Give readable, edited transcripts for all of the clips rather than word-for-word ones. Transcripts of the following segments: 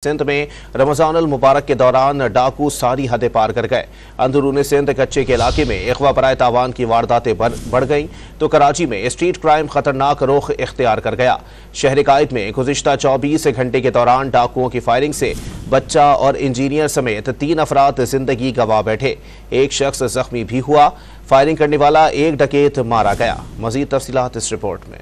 सिंध में रमजानुल मुबारक के दौरान डाकू सारी हदें पार कर गए। अंदरूनी सिंध कच्चे के इलाके में अगवा बराए तावान की वारदातें बढ़ गईं तो कराची में स्ट्रीट क्राइम खतरनाक रुख इख्तियार कर गया। शहर कायद में गुज़िश्ता 24 घंटे के दौरान डाकुओं की फायरिंग से बच्चा और इंजीनियर समेत 3 अफराद जिंदगी गंवा बैठे। एक शख्स जख्मी भी हुआ। फायरिंग करने वाला एक डकैत मारा गया। मजीद तफसीलात इस रिपोर्ट में।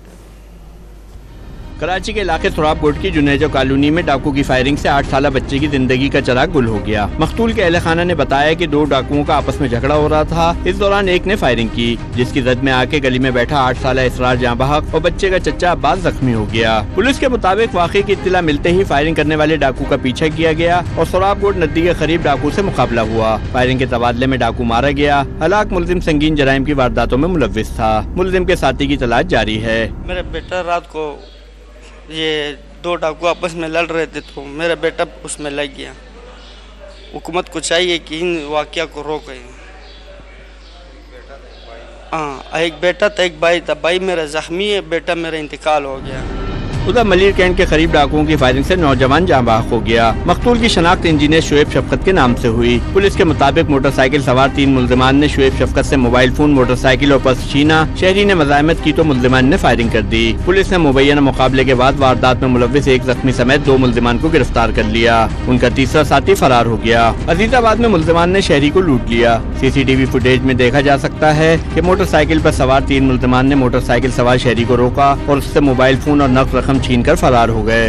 कराची के इलाके सुराब कोट की जुनेजो कॉलोनी में डाकू की फायरिंग से 8 साल बच्चे की जिंदगी का चिराग गुल हो गया। मकतूल के अहले खाना ने बताया कि 2 डाकुओं का आपस में झगड़ा हो रहा था। इस दौरान एक ने फायरिंग की, जिसकी जद में आके गली में बैठा 8 साल इसरार जाँ बहक और बच्चे का चच्चा अब्बास जख्मी हो गया। पुलिस के मुताबिक वाक़े की इत्तला मिलते ही फायरिंग करने वाले डाकू का पीछा किया गया और सुराब कोट नदी के करीब डाकू से मुकाबला हुआ। फायरिंग के तबादले में डाकू मारा गया। हलाक मुलजिम संगीन जराइम की वारदातों में मुलव्विस था। मुलजिम के साथी की तलाश जारी है। मेरा बेटा रात को ये 2 डाकू आपस में लड़ रहे थे तो मेरा बेटा उसमें लग गया। हुकूमत को चाहिए कि इन वाक़या को रोके। हाँ, एक बेटा था, एक भाई था। भाई मेरा जख्मी है, बेटा मेरा इंतकाल हो गया। उधर मलिर कैंट के करीब डाकुओं की फायरिंग से नौजवान जाँ बहक हो गया। मकतूल की शनाख्त इंजीनियर शुएब शफकत के नाम से हुई। पुलिस के मुताबिक मोटरसाइकिल सवार 3 मुल्जिमान ने शुएब शफकत से मोबाइल फोन, मोटरसाइकिल और पर्स छीना। शहरी ने मज़ाहमत की तो मुल्जिमान ने फायरिंग कर दी। पुलिस ने मुबैना मुकाबले के बाद वारदात में मुलव्विस एक जख्मी समेत 2 मुल्जिमान को गिरफ्तार कर लिया। उनका तीसरा साथी फरार हो गया। अजीजाबाद में मुल्जिमान ने शहरी को लूट लिया। CCTV फुटेज में देखा जा सकता है कि मोटरसाइकिल पर सवार 3 मुल्जिमान ने मोटरसाइकिल सवार शहरी को रोका और उससे मोबाइल फोन और नकद रकम छीन कर फरार हो गए।